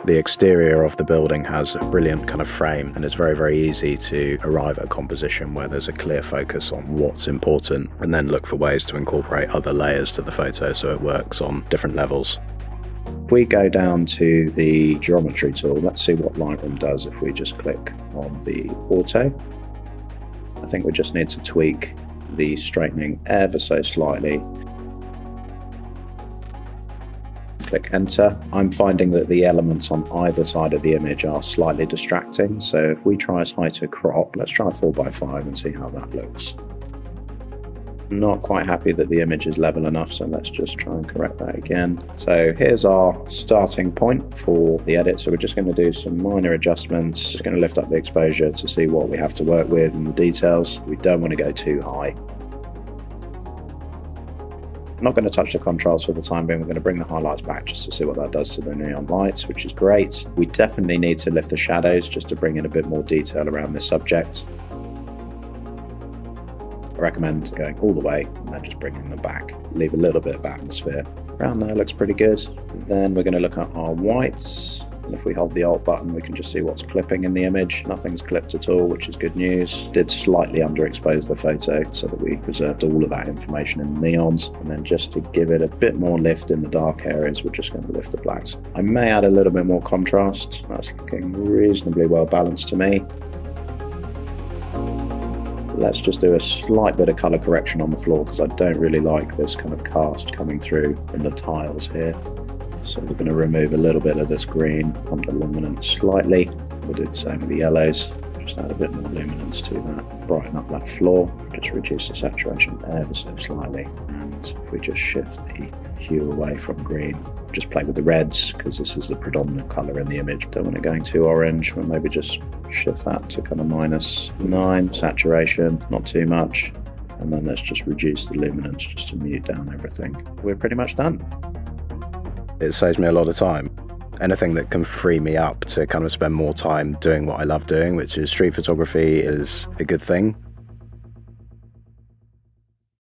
The exterior of the building has a brilliant kind of frame, and it's very, very easy to arrive at a composition where there's a clear focus on what's important, and then look for ways to incorporate other layers to the photo so it works on different levels. If we go down to the geometry tool, let's see what Lightroom does if we just click on the auto. I think we just need to tweak the straightening ever so slightly. Click enter. I'm finding that the elements on either side of the image are slightly distracting, so if we try a tighter crop, let's try 4:5 and see how that looks. Not quite happy that the image is level enough, so let's just try and correct that again. So here's our starting point for the edit. So we're just going to do some minor adjustments. Just going to lift up the exposure to see what we have to work with and the details. We don't want to go too high. I'm not going to touch the contrast for the time being. We're going to bring the highlights back just to see what that does to the neon lights, which is great. We definitely need to lift the shadows just to bring in a bit more detail around this subject. I recommend going all the way and then just bringing them back. Leave a little bit of atmosphere. Around there looks pretty good. Then we're going to look at our whites. And if we hold the Alt button, we can just see what's clipping in the image. Nothing's clipped at all, which is good news. Did slightly underexpose the photo so that we preserved all of that information in the neons. And then just to give it a bit more lift in the dark areas, we're just going to lift the blacks. I may add a little bit more contrast. That's looking reasonably well balanced to me. Let's just do a slight bit of color correction on the floor because I don't really like this kind of cast coming through in the tiles here. So we're going to remove a little bit of this green, pump the luminance slightly. We'll do the same with the yellows. Just add a bit more luminance to that. Brighten up that floor. Just reduce the saturation ever so slightly. And if we just shift the hue away from green, just play with the reds because this is the predominant color in the image. Don't want it going too orange. We'll maybe just shift that to kind of -9 saturation, not too much. And then let's just reduce the luminance just to mute down everything. We're pretty much done. It saves me a lot of time. Anything that can free me up to kind of spend more time doing what I love doing, which is street photography, is a good thing.